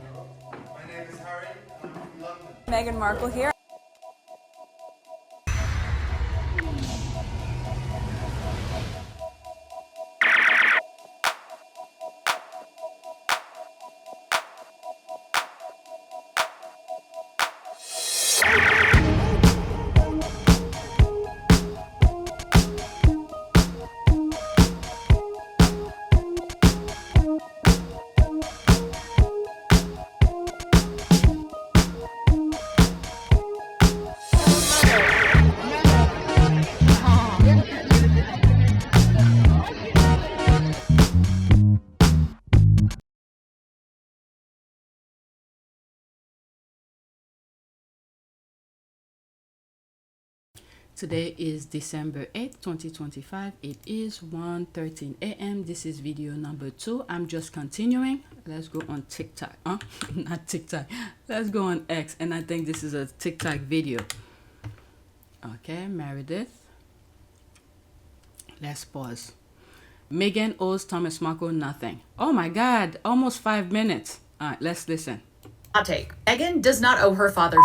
My name is Harry, and I'm from London. Meghan Markle here. Today is December 8th, 2025. It is 1:13 a.m. This is video number 2. I'm just continuing. Let's go on TikTok. Not TikTok. Let's go on X. And I think this is a TikTok video. Okay, Meredith. Let's pause. Meghan owes Thomas Markle nothing. Oh my God, almost 5 minutes. All right, let's listen. Hot take. Meghan does not owe her father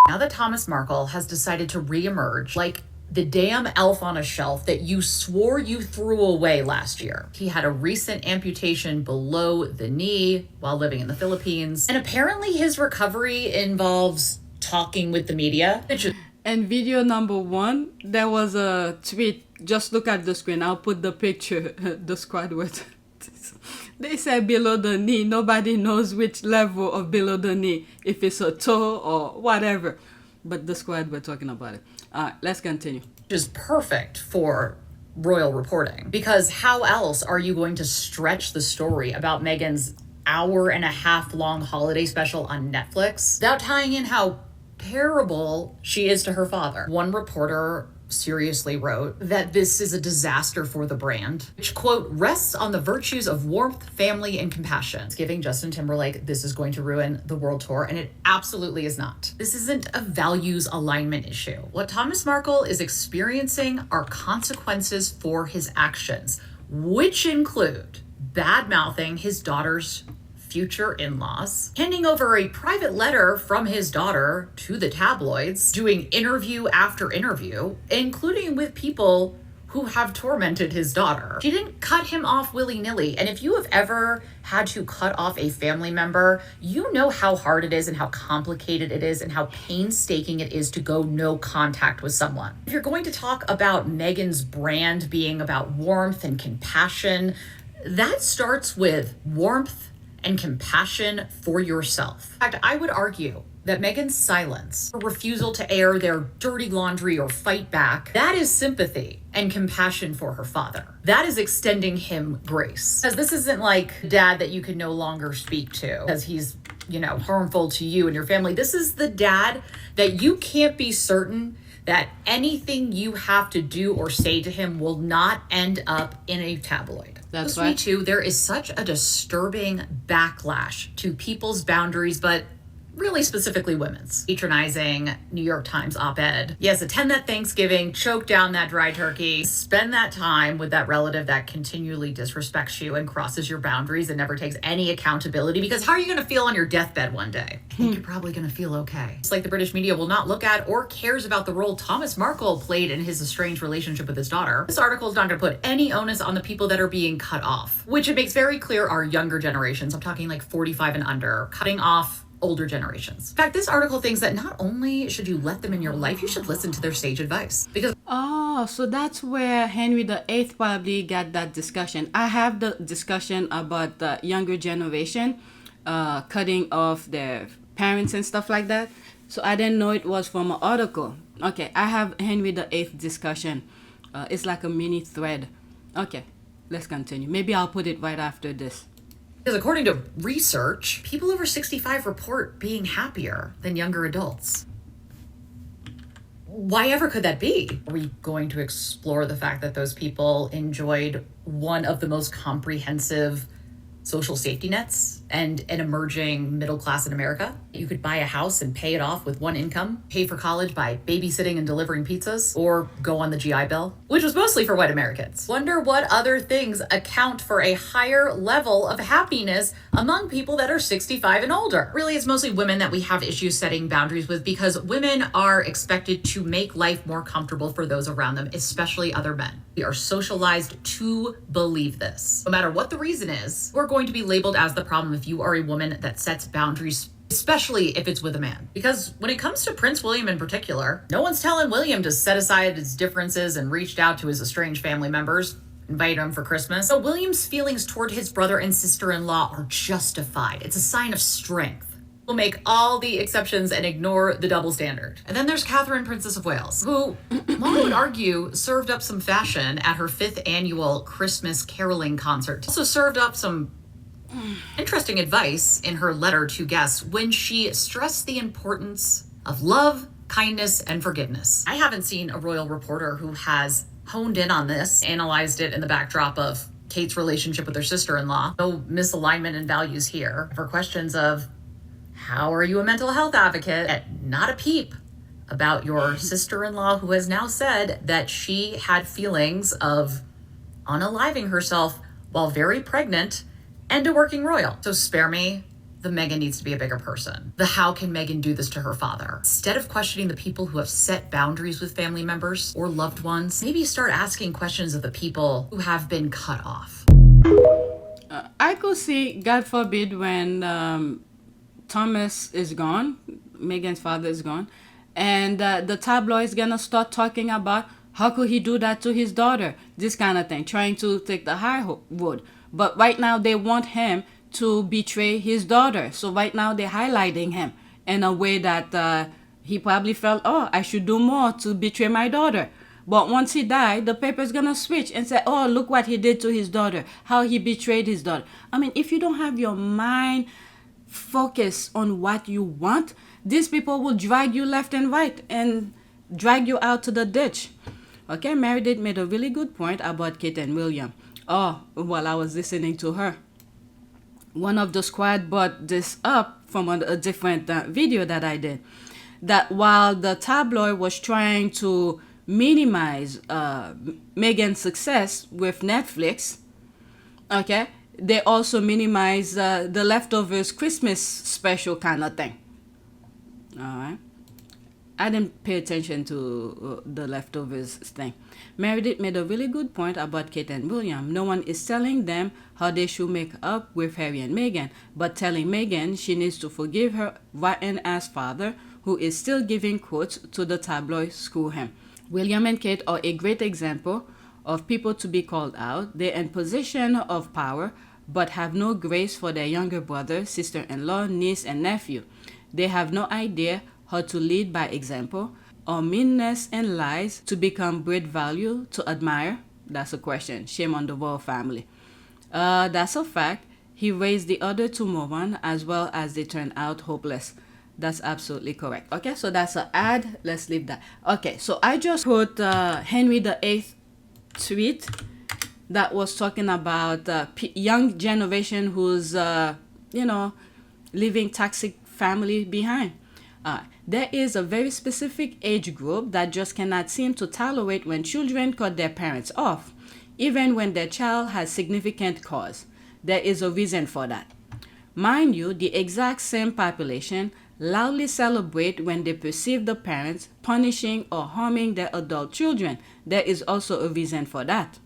now that Thomas Markle has decided to re-emerge like the damn elf on a shelf that you swore you threw away last year. He had a recent amputation below the knee while living in the Philippines. And apparently his recovery involves talking with the media. And video number 1, there was a tweet. Just look at the screen. I'll put the picture, the squad with. They said below the knee. Nobody knows which level of below the knee, if it's a toe or whatever. But the squad were talking about it. Let's continue. Which is perfect for royal reporting. Because how else are you going to stretch the story about Meghan's hour-and-a-half-long holiday special on Netflix without tying in how terrible she is to her father? One reporter seriously wrote that this is a disaster for the brand, which, quote, rests on the virtues of warmth, family, and compassion. It's giving Justin Timberlake this is going to ruin the world tour, and it absolutely is not. This isn't a values alignment issue. What Thomas Markle is experiencing are consequences for his actions, which include bad-mouthing his daughter's future in-laws, handing over a private letter from his daughter to the tabloids, doing interview after interview, including with people who have tormented his daughter. She didn't cut him off willy-nilly. And if you have ever had to cut off a family member, you know how hard it is and how complicated it is and how painstaking it is to go no contact with someone. If you're going to talk about Meghan's brand being about warmth and compassion, that starts with warmth and compassion for yourself. In fact, I would argue that Meghan's silence, her refusal to air their dirty laundry or fight back, that is sympathy and compassion for her father. That is extending him grace. Because this isn't like dad that you can no longer speak to because he's, harmful to you and your family. This is the dad that you can't be certain that anything you have to do or say to him will not end up in a tabloid. That's right. Me too. There is such a disturbing backlash to people's boundaries, but really specifically women's. Patronizing New York Times op-ed. Yes, attend that Thanksgiving, choke down that dry turkey, spend that time with that relative that continually disrespects you and crosses your boundaries and never takes any accountability, because how are you going to feel on your deathbed one day? I think you're probably going to feel okay. It's like the British media will not look at or cares about the role Thomas Markle played in his estranged relationship with his daughter. This article is not going to put any onus on the people that are being cut off, which it makes very clear are younger generations. I'm talking like 45 and under, cutting off older generations. In fact, this article thinks that not only should you let them in your life, you should listen to their sage advice. Because so that's where Henry VIII probably got that discussion. I have the discussion about the younger generation cutting off their parents and stuff like that. So I didn't know it was from an article. Okay, I have Henry VIII discussion. It's like a mini thread. Okay, let's continue. Maybe I'll put it right after this. Because according to research, people over 65 report being happier than younger adults. Why ever could that be? Are we going to explore the fact that those people enjoyed one of the most comprehensive social safety nets and an emerging middle class in America. You could buy a house and pay it off with one income, pay for college by babysitting and delivering pizzas, or go on the GI Bill, which was mostly for white Americans. Wonder what other things account for a higher level of happiness among people that are 65 and older. Really, it's mostly women that we have issues setting boundaries with because women are expected to make life more comfortable for those around them, especially other men. We are socialized to believe this. No matter what the reason is, we're going to be labeled as the problem if you are a woman that sets boundaries, especially if it's with a man. Because when it comes to Prince William in particular, no one's telling William to set aside his differences and reached out to his estranged family members, invite him for Christmas. So William's feelings toward his brother and sister-in-law are justified. It's a sign of strength. We'll make all the exceptions and ignore the double standard. And then there's Catherine, Princess of Wales, who, one would argue, served up some fashion at her 5th annual Christmas caroling concert. Also served up some interesting advice in her letter to guests when she stressed the importance of love, kindness, and forgiveness. I haven't seen a royal reporter who has honed in on this, analyzed it in the backdrop of Kate's relationship with her sister-in-law. No misalignment in values here. For questions of, how are you a mental health advocate? Not a peep about your sister-in-law who has now said that she had feelings of unaliving herself while very pregnant and a working royal. So spare me, the Meghan needs to be a bigger person. The how can Meghan do this to her father? Instead of questioning the people who have set boundaries with family members or loved ones, maybe start asking questions of the people who have been cut off. I could see, God forbid, when Thomas is gone, Meghan's father is gone, and the tabloid's gonna start talking about how could he do that to his daughter, this kind of thing, trying to take the high road. But right now they want him to betray his daughter. So right now they're highlighting him in a way that he probably felt, oh, I should do more to betray my daughter. But once he died, the paper's gonna switch and say, oh, look what he did to his daughter, how he betrayed his daughter. I mean, if you don't have your mind focused on what you want, these people will drag you left and right and drag you out to the ditch. Okay, Meredith made a really good point about Kate and William. Oh, while I was listening to her, one of the squad brought this up from a different video that I did, that while the tabloid was trying to minimize Meghan's success with Netflix, okay, they also minimize the Leftovers Christmas special kind of thing. All right. I didn't pay attention to the Leftovers thing. Meredith made a really good point about Kate and William. No one is telling them how they should make up with Harry and Meghan, but telling Meghan she needs to forgive her rotten-ass father, who is still giving quotes to the tabloid screw him. William and Kate are a great example of people to be called out. They're in position of power, but have no grace for their younger brother, sister-in-law, niece, and nephew. They have no idea how to lead by example, or meanness and lies to become great value to admire. That's a question. Shame on the royal family. That's a fact. He raised the other two morons as well as they turned out hopeless. That's absolutely correct. Okay, so that's an ad. Let's leave that. Okay, so I just put Henry VIII tweet that was talking about young generation who's, leaving toxic family behind. There is a very specific age group that just cannot seem to tolerate when children cut their parents off, even when their child has significant cause. There is a reason for that. Mind you, the exact same population loudly celebrate when they perceive the parents punishing or harming their adult children. There is also a reason for that.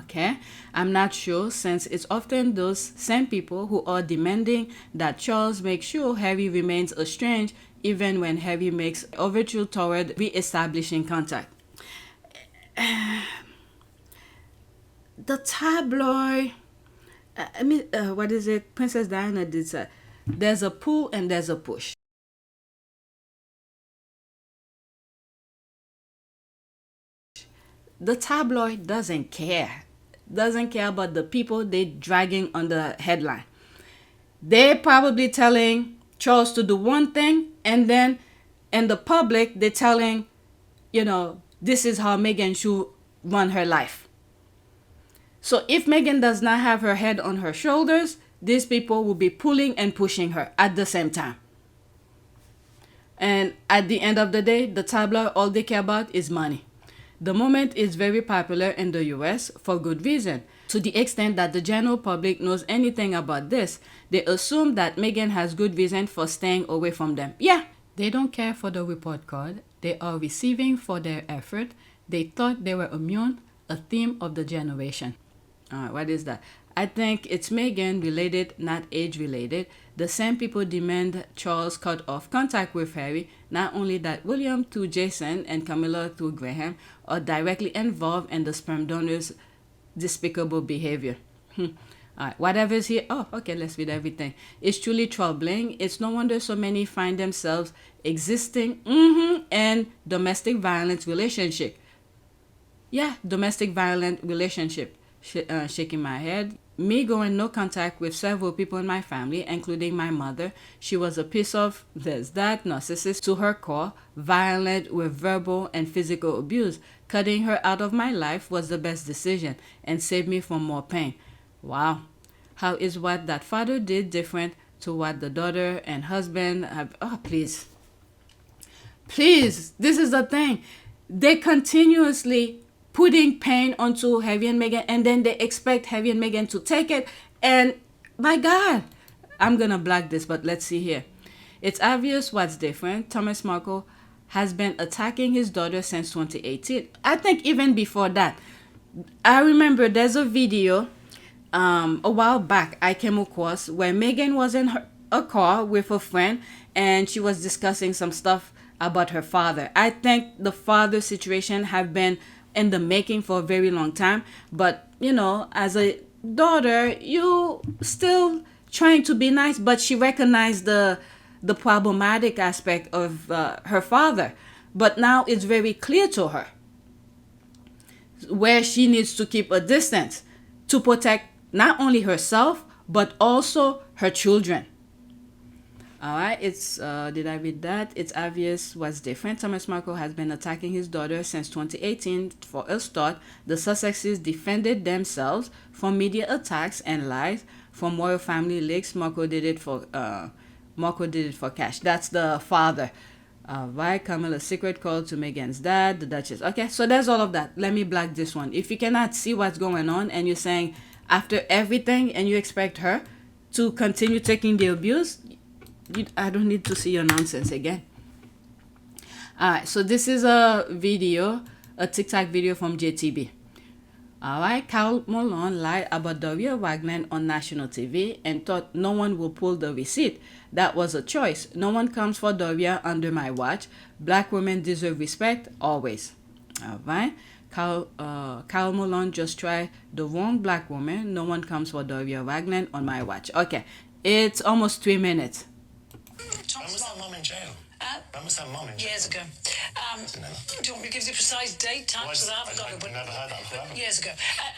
Okay, I'm not sure, since it's often those same people who are demanding that Charles make sure Harry remains estranged even when Harry makes overture toward re-establishing contact. The tabloid, what is it? Princess Diana did say, there's a pull and there's a push. The tabloid doesn't care about the people they dragging on the headline. They're probably telling Charles to do one thing, and then in the public they're telling, this is how Meghan should run her life. So if Meghan does not have her head on her shoulders, these people will be pulling and pushing her at the same time. And at the end of the day, the tabloid, all they care about is money. The moment is very popular in the US for good reason. To the extent that the general public knows anything about this, they assume that Meghan has good reason for staying away from them. Yeah, they don't care for the report card. They are receiving for their effort. They thought they were immune, a theme of the generation. What is that? I think it's Meghan related, not age related. The same people demand Charles cut off contact with Harry. Not only that, William through Jason and Camilla through Graham are directly involved in the sperm donor's despicable behavior. Alright, whatever is here. Oh, okay, let's read everything. It's truly troubling. It's no wonder so many find themselves existing in domestic violence relationship. Yeah, domestic violent relationship. Shaking my head. Me going no contact with several people in my family, including my mother. She was a piece of that narcissist to her core, violent with verbal and physical abuse. Cutting her out of my life was the best decision and saved me from more pain. Wow. How is what that father did different to what the daughter and husband have? Oh, please. Please, this is the thing. They continuously putting pain onto Harry and Meghan, and then they expect Harry and Meghan to take it. And my God, I'm gonna block this, but let's see here. It's obvious what's different. Thomas Markle has been attacking his daughter since 2018. I think even before that. I remember there's a video a while back I came across where Meghan was in a car with a friend and she was discussing some stuff about her father. I think the father situation have been in the making for a very long time, but you know, as a daughter, you still trying to be nice, but she recognized the problematic aspect of her father. But now it's very clear to her where she needs to keep a distance to protect not only herself but also her children. All right, it's did I read that? It's obvious what's different. Thomas Markle has been attacking his daughter since 2018. For a start, the Sussexes defended themselves from media attacks and lies from royal family leaks. Markle did it for cash. That's the father. Right, Camilla's secret call to Meghan's dad, the Duchess. Okay, so there's all of that. Let me block this one. If you cannot see what's going on and you're saying after everything and you expect her to continue taking the abuse, I don't need to see your nonsense again. Alright, so this is a video, a TikTok video from JTB. Alright, Carl Malone lied about Daria Wagner on national TV and thought no one will pull the receipt. That was a choice. No one comes for Daria under my watch. Black women deserve respect, always. Alright, Carl Malone just tried the wrong black woman. No one comes for Daria Wagner on my watch. Okay, it's almost 3 minutes. When was that mum in jail? When was that mum in jail? Years ago. Do you want me to give you a precise date? Time? Because I haven't got it. I've never heard that before. Years ago.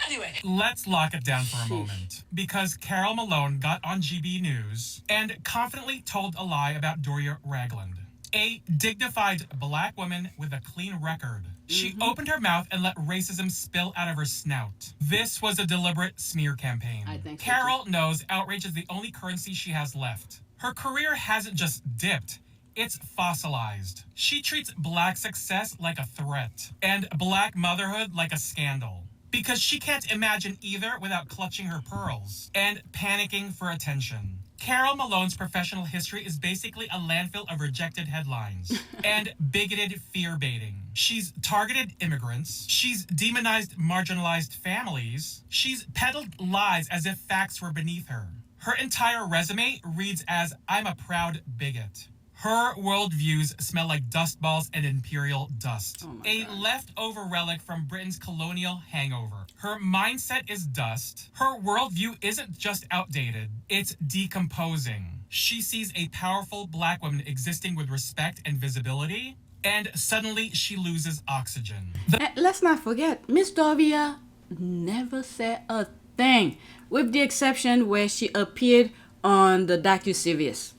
Anyway. Let's lock it down for a moment. Because Carol Malone got on GB News and confidently told a lie about Doria Ragland, a dignified black woman with a clean record. She opened her mouth and let racism spill out of her snout. This was a deliberate smear campaign. I think so, Carol knows outrage is the only currency she has left. Her career hasn't just dipped, it's fossilized. She treats black success like a threat, and black motherhood like a scandal. Because she can't imagine either without clutching her pearls and panicking for attention. Carol Malone's professional history is basically a landfill of rejected headlines and bigoted fear-baiting. She's targeted immigrants. She's demonized marginalized families. She's peddled lies as if facts were beneath her. Her entire resume reads as, I'm a proud bigot. Her worldviews smell like dust balls and imperial dust. A leftover relic from Britain's colonial hangover. Her mindset is dust. Her worldview isn't just outdated, it's decomposing. She sees a powerful black woman existing with respect and visibility, and suddenly she loses oxygen. Let's not forget, Miss Daria never said a thing, with the exception where she appeared on the docu-series.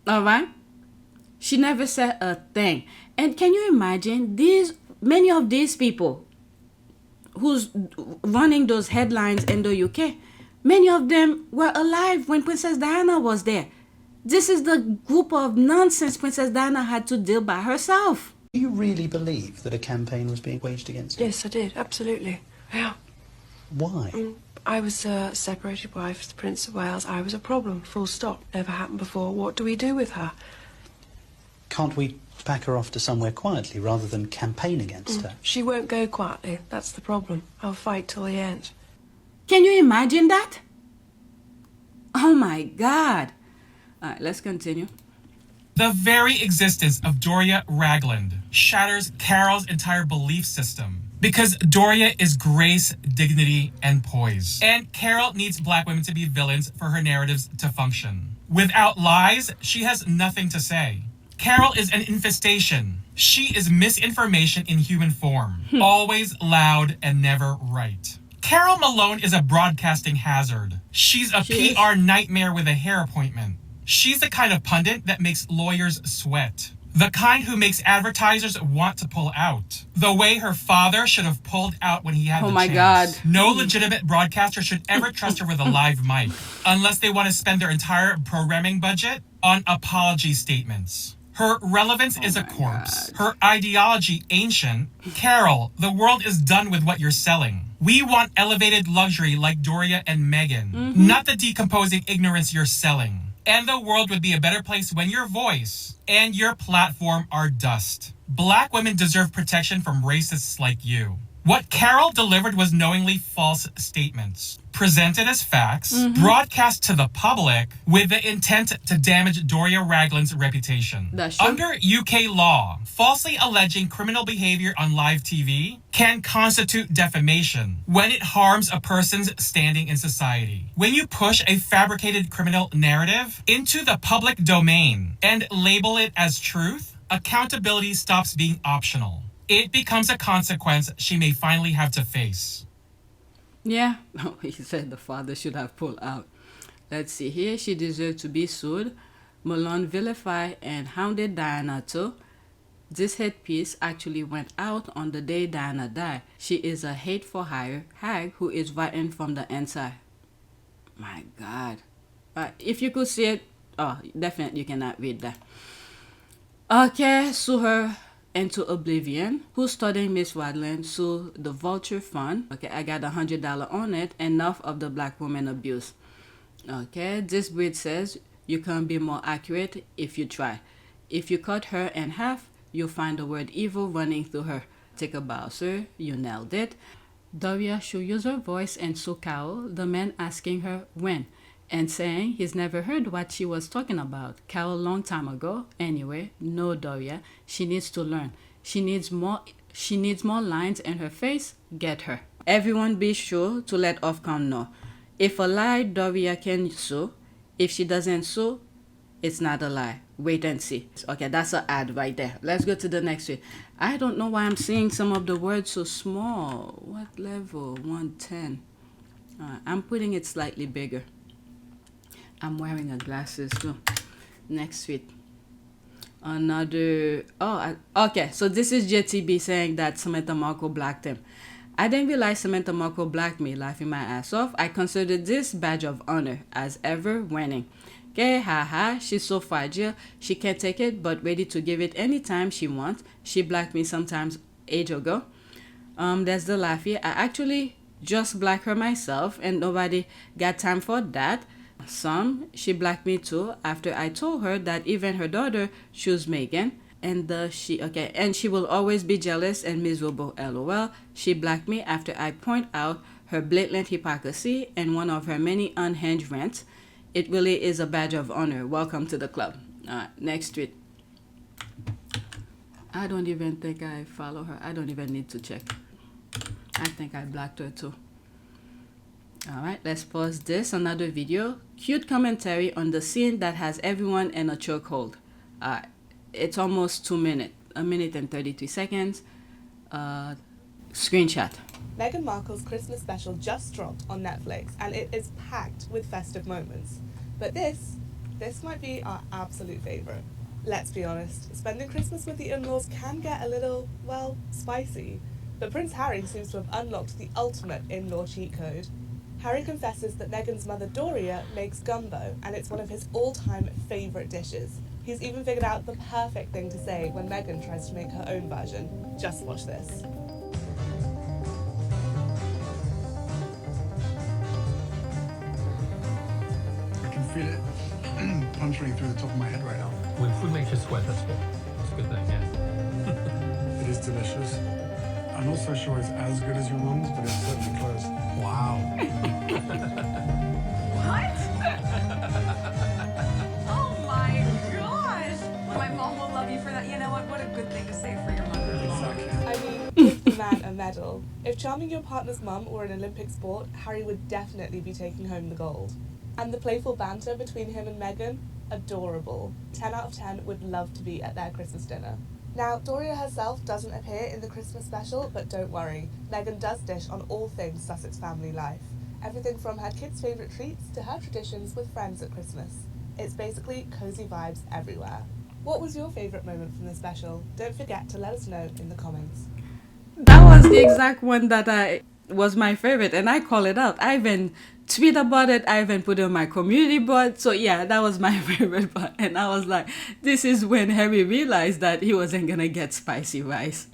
Alright? She never said a thing. And can you imagine many of these people who's running those headlines in the UK Many of them were alive when Princess Diana was there. This is the group of nonsense Princess Diana had to deal by herself. Do you really believe that a campaign was being waged against her? Yes, I did, absolutely. Yeah. Why? I was a separated wife to the Prince of Wales. I was a problem, full stop. Never happened before. What do we do with her? Can't we pack her off to somewhere quietly rather than campaign against her? She won't go quietly. That's the problem. I'll fight till the end. Can you imagine that? Oh my God. All right, let's continue. The very existence of Doria Ragland shatters Carol's entire belief system. Because Doria is grace, dignity, and poise. And Carol needs black women to be villains for her narratives to function. Without lies, she has nothing to say. Carol is an infestation. She is misinformation in human form. Always loud and never right. Carol Malone is a broadcasting hazard. She's a PR nightmare with a hair appointment. She's the kind of pundit that makes lawyers sweat. The kind who makes advertisers want to pull out. The way her father should have pulled out when he had the chance. Oh my God. No legitimate broadcaster should ever trust her with a live mic, unless they want to spend their entire programming budget on apology statements. Her relevance is a corpse. Her ideology ancient. Carol, the world is done with what you're selling. We want elevated luxury like Doria and Meghan, not the decomposing ignorance you're selling. And the world would be a better place when your voice and your platform are dust. Black women deserve protection from racists like you. What Carol delivered was knowingly false statements, presented as facts, broadcast to the public with the intent to damage Doria Ragland's reputation. That's true. Under UK law, falsely alleging criminal behavior on live TV can constitute defamation when it harms a person's standing in society. When you push a fabricated criminal narrative into the public domain and label it as truth, accountability stops being optional. It becomes a consequence she may finally have to face. Yeah, he said the father should have pulled out. Let's see here. She deserved to be sued. Malone vilified and hounded Diana too. This hate piece actually went out on the day Diana died. She is a hate-for hire hag who is writing from the inside. My God. If you could see it, oh, definitely you cannot read that. Okay, sue her into oblivion. Who's studying Miss Ragland? Sue the Vulture Fund. Okay, I got $100 on it. Enough of the black woman abuse. Okay, this breed says you can be more accurate if you try. If you cut her in half, you'll find the word evil running through her. Take a bow, sir. You nailed it. Doria should use her voice and sue Carol, the man asking her when, and saying he's never heard what she was talking about. Carol long time ago. Anyway, no, Doria. She needs to learn. She needs more lines in her face. Get her. Everyone be sure to let Ofcom know. If a lie, Doria can sue. If she doesn't sue, it's not a lie. Wait and see. Okay, that's an ad right there. Let's go to the next one. I don't know why I'm seeing some of the words so small. What level? 110. I'm putting it slightly bigger. I'm wearing a glasses too. Next tweet. Another. Okay. So this is JTB saying that Samantha Markle blacked him. I didn't realize Samantha Markle blacked me, laughing my ass off. I considered this badge of honor, as ever, winning. Okay, haha, she's so fragile. She can't take it, but ready to give it anytime she wants. She blacked me sometimes age ago. That's the laughy. I actually just blacked her myself, and nobody got time for that. She blacked me too after I told her that even her daughter chose Meghan, and she will always be jealous and miserable. LOL. She blacked me after I point out her blatant hypocrisy and one of her many unhinged rants. It really is a badge of honor. Welcome to the club. Next tweet. I don't even think I follow her. I don't even need to check. I think I blocked her too. Alright, let's pause this. Another video. Cute commentary on the scene that has everyone in a chokehold. It's almost 2 minutes. 1 minute and 33 seconds. Screenshot. Meghan Markle's Christmas special just dropped on Netflix, and it is packed with festive moments. But this might be our absolute favourite. Let's be honest, spending Christmas with the in-laws can get a little, well, spicy. But Prince Harry seems to have unlocked the ultimate in-law cheat code. Harry confesses that Meghan's mother Doria makes gumbo, and it's one of his all-time favourite dishes. He's even figured out the perfect thing to say when Meghan tries to make her own version. Just watch this. I can feel it puncturing through the top of my head right now. When food makes you sweat, that's good. That's a good thing, yeah. It is delicious. I'm not so sure it's as good as your mum's, but it's certainly close. Wow. What? Oh my gosh. My mom will love you for that. You know what? What a good thing to say for your mother-in-law. Exactly. I mean, give the man a medal. If charming your partner's mum were an Olympic sport, Harry would definitely be taking home the gold. And the playful banter between him and Meghan? Adorable. 10 out of 10 would love to be at their Christmas dinner. Now, Doria herself doesn't appear in the Christmas special, but don't worry, Meghan does dish on all things Sussex family life. Everything from her kids' favourite treats to her traditions with friends at Christmas. It's basically cosy vibes everywhere. What was your favourite moment from the special? Don't forget to let us know in the comments. That was the exact one that was my favorite, and I call it out. I even tweet about it. I even put it on my community board. So yeah, that was my favorite part. And I was like, this is when Harry realized that he wasn't gonna get spicy rice.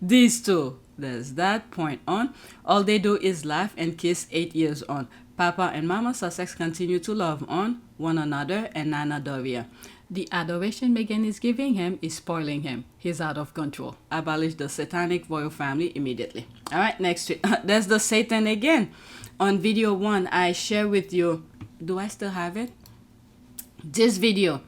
These two, there's that point on. All they do is laugh and kiss 8 years on. Papa and Mama Sussex continue to love on one another and Nana Doria. The adoration Meghan is giving him is spoiling him. He's out of control. Abolish the satanic royal family immediately. All right, next week. There's the Satan again. On video 1, I share with you. Do I still have it? This video.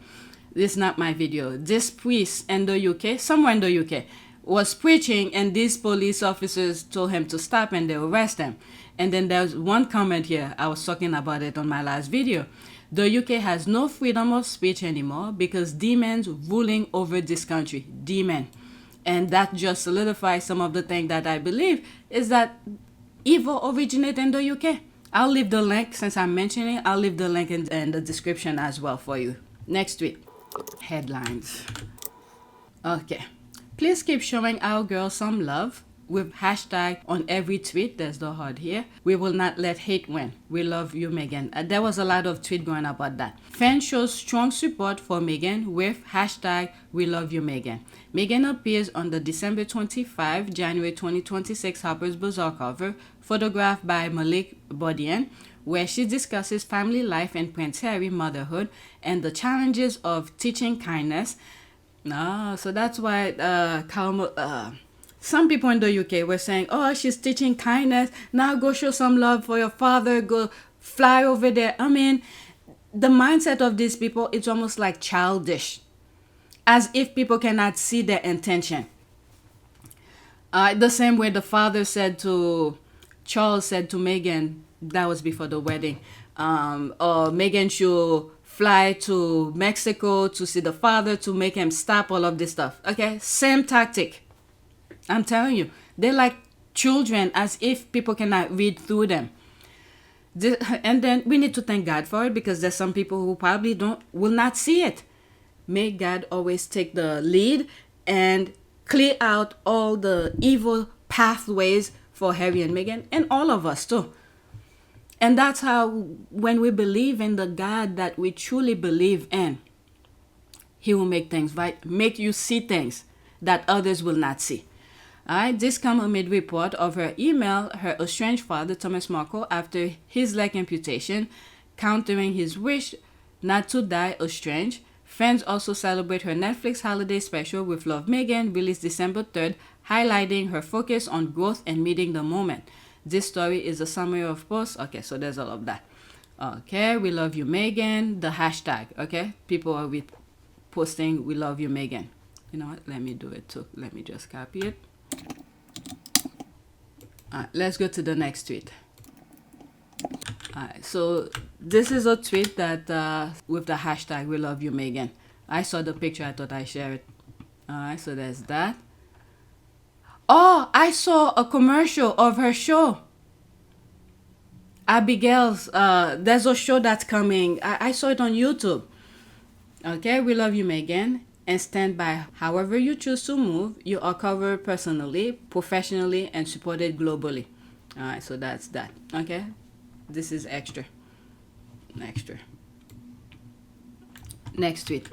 This is not my video. This priest in the UK, somewhere in the UK, was preaching, and these police officers told him to stop and they arrest him. And then there's one comment here. I was talking about it on my last video. The UK has no freedom of speech anymore because demons ruling over this country. Demon. And that just solidifies some of the things that I believe is that evil originated in the UK. I'll leave the link, since I'm mentioning it, I'll leave the link in the description as well for you. Next week. Headlines. Okay. Please keep showing our girls some love with hashtag on every tweet. There's the heart here. We will not let hate win. We love you, Meghan. There was a lot of tweet going about that. Fans show strong support for Meghan with hashtag we love you, Meghan. Meghan appears on the December 25, January 2026 Harper's Bazaar cover, photographed by Malik Bodian, where she discusses family life and Prince Harry motherhood and the challenges of teaching kindness. So that's why some people in the UK were saying, oh, she's teaching kindness. Now go show some love for your father. Go fly over there. I mean, the mindset of these people, it's almost like childish. As if people cannot see their intention. The same way the father said to, Charles said to Meghan, that was before the wedding, or Meghan should fly to Mexico to see the father to make him stop all of this stuff. Okay, same tactic. I'm telling you, they're like children, as if people cannot read through them. And then we need to thank God for it, because there's some people who probably will not see it. May God always take the lead and clear out all the evil pathways for Harry and Meghan, and all of us too. And that's how, when we believe in the God that we truly believe in, He will make things right, make you see things that others will not see. Alright, this comes amid report of her email her estranged father, Thomas Markle, after his leg amputation, countering his wish not to die estranged. Fans also celebrate her Netflix holiday special with Love Meghan, released December 3rd, highlighting her focus on growth and meeting the moment. This story is a summary of posts. Okay, so there's all of that. Okay, we love you, Meghan. The hashtag, okay? People are posting, we love you, Meghan. You know what? Let me do it too. Let me just copy it. Alright, let's go to the next tweet. Alright, so this is a tweet that with the hashtag we love you, Meghan. I saw the picture, I thought I'd share it. Alright, so there's that. Oh, I saw a commercial of her show. Abigail's, there's a show that's coming. I saw it on YouTube. Okay, we love you, Meghan. And stand by however you choose to move. You are covered personally, professionally, and supported globally. Alright, so that's that. Okay. This is extra. Next tweet.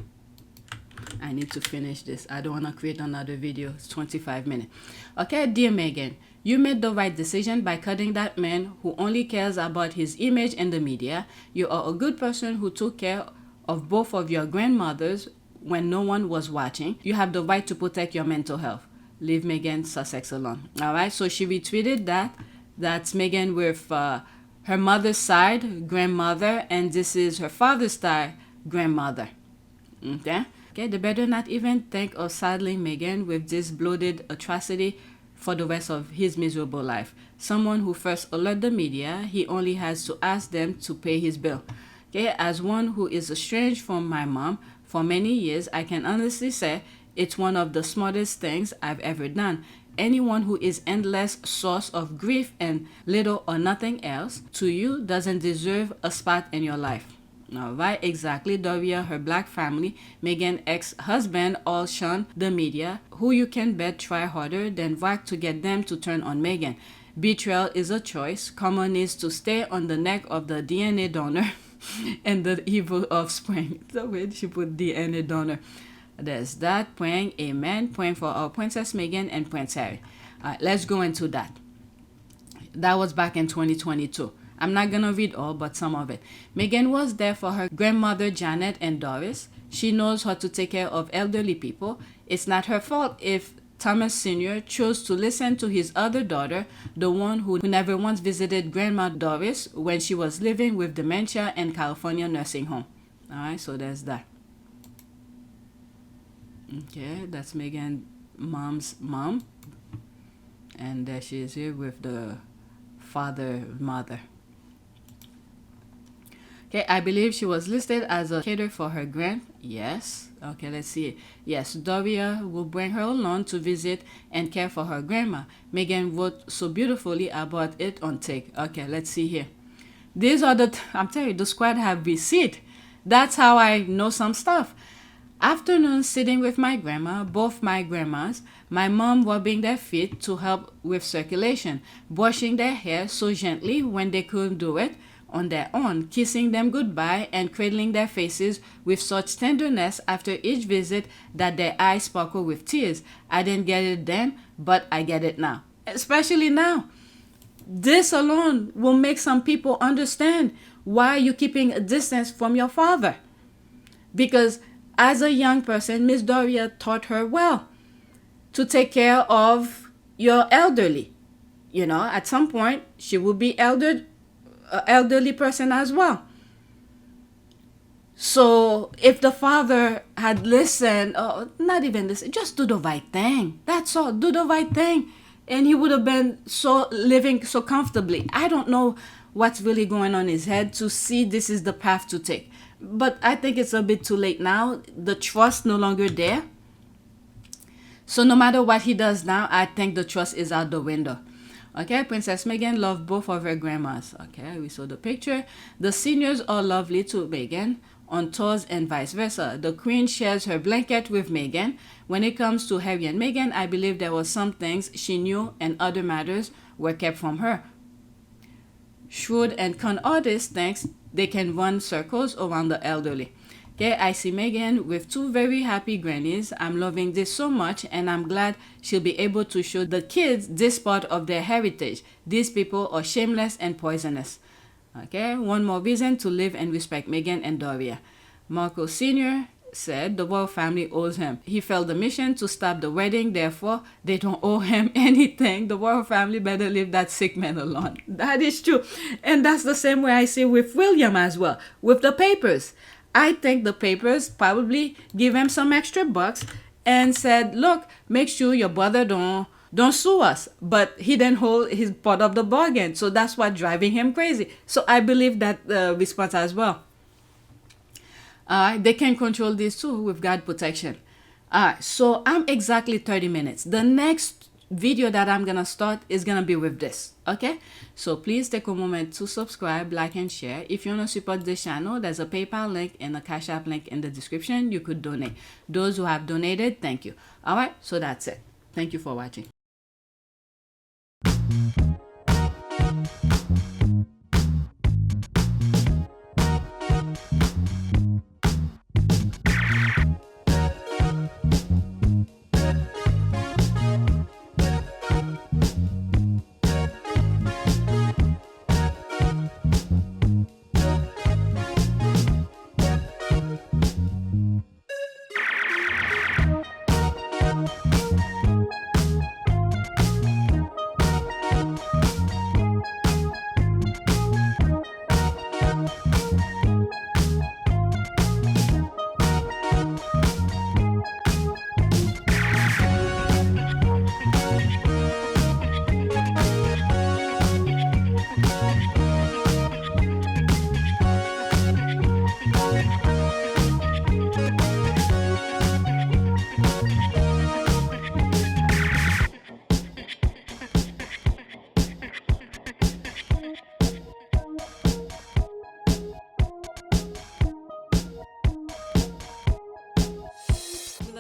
I need to finish this. I don't want to create another video. It's 25 minutes. Okay, dear Meghan, you made the right decision by cutting that man who only cares about his image in the media. You are a good person who took care of both of your grandmothers when no one was watching. You have the right to protect your mental health. Leave Meghan Sussex alone. All right, so she retweeted that. That's Meghan with her mother's side, grandmother, and this is her father's side, grandmother. Okay, they better not even think of saddling Meghan with this bloated atrocity for the rest of his miserable life. Someone who first alert the media, he only has to ask them to pay his bill. Okay, as one who is estranged from my mom for many years, I can honestly say it's one of the smartest things I've ever done. Anyone who is endless source of grief and little or nothing else to you doesn't deserve a spot in your life. All right, exactly. Doria, her black family, Meghan ex-husband, all shun the media, who you can bet try harder than work to get them to turn on Meghan. Betrayal is a choice. Karma needs to stay on the neck of the DNA donor and the evil offspring. So where she put DNA donor? There's that. Praying, amen. Praying for our Princess Meghan and Prince Harry. All right, let's go into that. That was back in 2022. I'm not going to read all, but some of it. Meghan was there for her grandmother Janet and Doris. She knows how to take care of elderly people. It's not her fault if Thomas Sr. chose to listen to his other daughter, the one who never once visited Grandma Doris when she was living with dementia in California nursing home. All right, so there's that. Okay, that's Meghan mom's mom. And there she is here with the mother. Okay, I believe she was listed as a caterer for her grand. Yes. Okay, let's see it. Yes, Doria will bring her along to visit and care for her grandma. Meghan wrote so beautifully about it on Take. Okay, let's see here. These are I'm telling you, the squad have receipt. That's how I know some stuff. Afternoon sitting with my grandma, both my grandmas, my mom rubbing their feet to help with circulation, brushing their hair so gently when they couldn't do it on their own, kissing them goodbye and cradling their faces with such tenderness after each visit that their eyes sparkle with tears. I didn't get it then, but I get it now. Especially now. This alone will make some people understand why you're keeping a distance from your father. Because as a young person, Miss Doria taught her well to take care of your elderly. You know, at some point, she will be elderly person as well. So if the father had listened, not even listen, just do the right thing. That's all. Do the right thing. And he would have been living so comfortably. I don't know what's really going on in his head to see this is the path to take. But I think it's a bit too late now. The trust no longer there. So no matter what he does now, I think the trust is out the window. Okay, Princess Meghan loved both of her grandmas. Okay, we saw the picture. The seniors are lovely to Meghan on tours and vice versa. The Queen shares her blanket with Meghan. When it comes to Harry and Meghan, I believe there were some things she knew and other matters were kept from her. Shrewd and con artists thinks they can run circles around the elderly. Okay, I see Meghan with two very happy grannies. I'm loving this so much and I'm glad she'll be able to show the kids this part of their heritage. These people are shameless and poisonous. Okay, one more reason to live and respect Meghan and Doria. Markle Sr. said the royal family owes him. He felt the mission to stop the wedding, therefore they don't owe him anything. The royal family better leave that sick man alone. That is true. And that's the same way I see with William as well, with the papers. I think the papers probably give him some extra bucks and said, look, make sure your brother don't sue us. But he didn't hold his part of the bargain. So that's what driving him crazy. So I believe that response as well. They can control this too with God protection. So I'm exactly 30 minutes. The next video that I'm gonna start is gonna be with this. Okay, so please take a moment to subscribe, like, and share. If you want to support this channel, there's a PayPal link and a Cash App link in the description. You could donate. Those who have donated, thank you. All right, so that's it. Thank you for watching.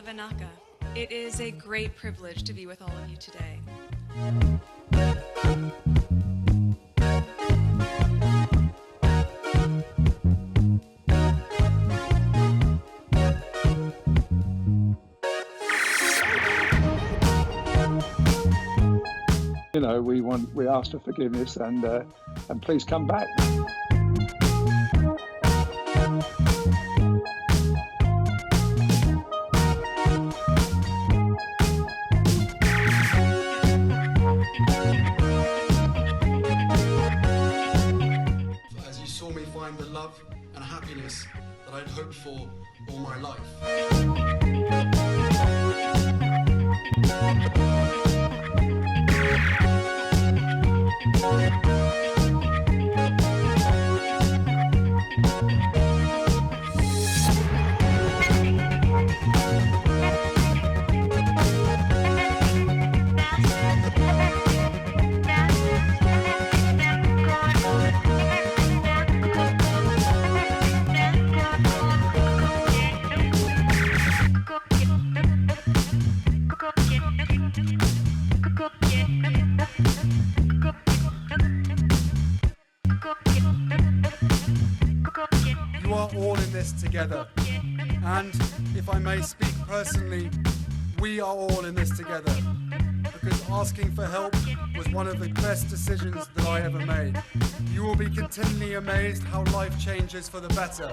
Vanaka. It is a great privilege to be with all of you today. You know, we ask for forgiveness and please come back. As you saw me find the love and happiness that I'd hoped for all my life. You are all in this together, and if I may speak personally, we are all in this together, because asking for help was one of the best decisions that I ever made. You will be continually amazed how life changes for the better.